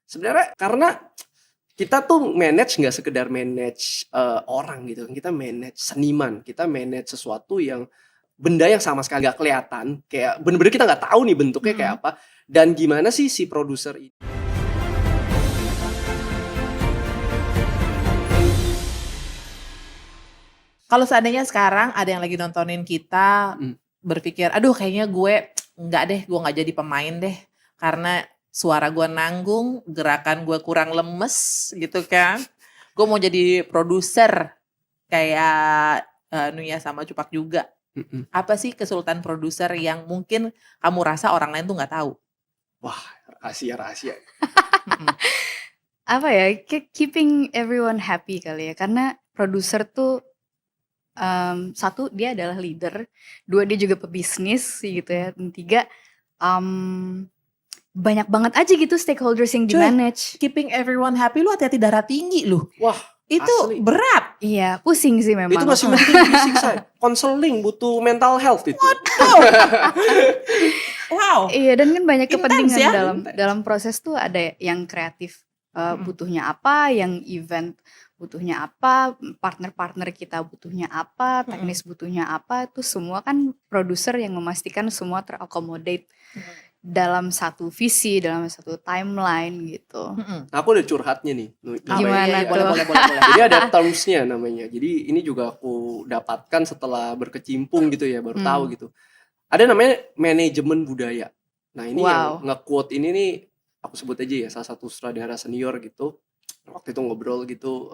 Sebenarnya karena kita tuh manage nggak sekedar manage orang gitu, kita manage seniman, kita manage sesuatu yang benda yang sama sekali nggak kelihatan, kayak bener-bener kita nggak tahu nih bentuknya kayak apa, dan gimana sih si produser ini. Kalau seandainya sekarang ada yang lagi nontonin kita, berpikir, aduh kayaknya gue nggak deh, gue nggak jadi pemain deh, karena suara gue nanggung, gerakan gue kurang lemes gitu kan. Gue mau jadi produser kayak Nuya sama Cupak juga. Apa sih kesulitan produser yang mungkin kamu rasa orang lain tuh nggak tahu? Wah, rahasia. Apa ya, keeping everyone happy kali ya, karena produser tuh satu dia adalah leader, dua dia juga pebisnis gitu ya, dan tiga banyak banget aja gitu stakeholders yang di-manage. Keeping everyone happy, lu hati-hati darah tinggi lu. Wah, itu asli. Berat. Iya, pusing sih memang. Itu masih penting fisik saya. Konseling butuh mental health itu. Wow. Iya, dan kan banyak Intense kepentingan ya? dalam proses tuh, ada yang kreatif butuhnya apa, yang event butuhnya apa, partner-partner kita butuhnya apa, teknis butuhnya apa, itu semua kan produser yang memastikan semua terakomodate dalam satu visi, dalam satu timeline gitu. Aku ada curhatnya nih. Gimana tuh? Boleh. Jadi ada terms-nya namanya. Jadi ini juga aku dapatkan setelah berkecimpung gitu ya, baru tahu gitu. Ada namanya manajemen budaya. Nah ini yang nge-quote ini nih, aku sebut aja ya, salah satu sutradara senior gitu. Waktu itu ngobrol gitu,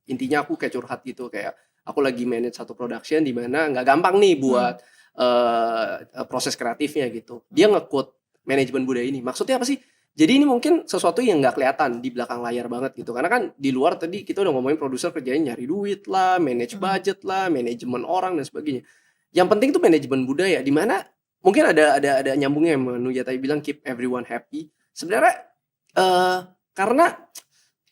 intinya aku kayak curhat gitu, kayak aku lagi manage satu production di mana nggak gampang nih buat proses kreatifnya gitu. Dia nge-quote manajemen budaya ini. Maksudnya apa sih? Jadi ini mungkin sesuatu yang nggak kelihatan di belakang layar banget gitu. Karena kan di luar tadi kita udah ngomongin produser kerjanya nyari duit lah, manage budget lah, manajemen orang dan sebagainya. Yang penting tuh manajemen budaya, di mana mungkin ada nyambungnya yang Nuya tadi bilang keep everyone happy. Sebenarnya karena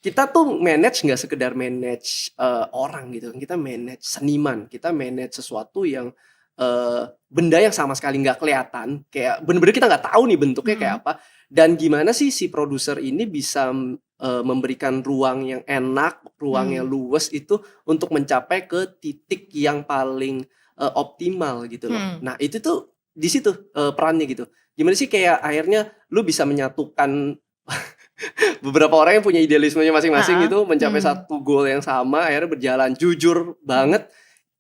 kita tuh manage nggak sekedar manage orang gitu, kita manage seniman, kita manage sesuatu yang benda yang sama sekali nggak kelihatan, kayak bener-bener kita nggak tahu nih bentuknya kayak apa, dan gimana sih si produser ini bisa memberikan ruang yang enak, ruang yang luwes itu untuk mencapai ke titik yang paling optimal gitu loh. Nah itu tuh di situ perannya gitu. Gimana sih kayak akhirnya lu bisa menyatukan beberapa orang yang punya idealismenya masing-masing gitu, mencapai satu goal yang sama, akhirnya berjalan jujur banget.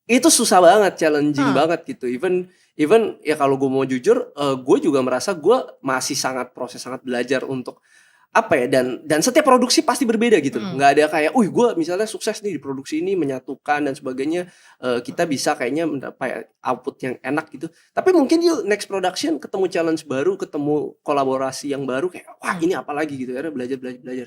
Itu susah banget, challenging banget gitu. Even ya kalau gue mau jujur, gue juga merasa gue masih sangat belajar untuk apa ya, dan setiap produksi pasti berbeda gitu. Nggak ada kayak, gue misalnya sukses nih di produksi ini, menyatukan dan sebagainya, kita bisa kayaknya mendapat output yang enak gitu. Tapi mungkin yuk next production ketemu challenge baru, ketemu kolaborasi yang baru, kayak wah ini apa lagi gitu, karena belajar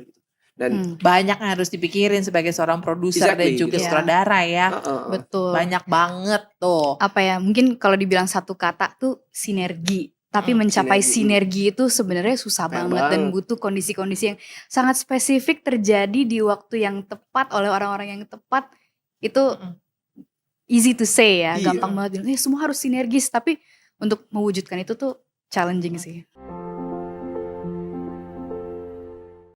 gitu. Dan banyak yang harus dipikirin sebagai seorang produser dan juga sutradara ya. Betul. Banyak banget tuh. Apa ya, mungkin kalau dibilang satu kata tuh sinergi. Tapi mencapai sinergi itu sebenarnya susah banget dan butuh kondisi-kondisi yang sangat spesifik terjadi di waktu yang tepat oleh orang-orang yang tepat. Itu easy to say ya, gampang banget bilang, semua harus sinergis, tapi untuk mewujudkan itu tuh challenging sih.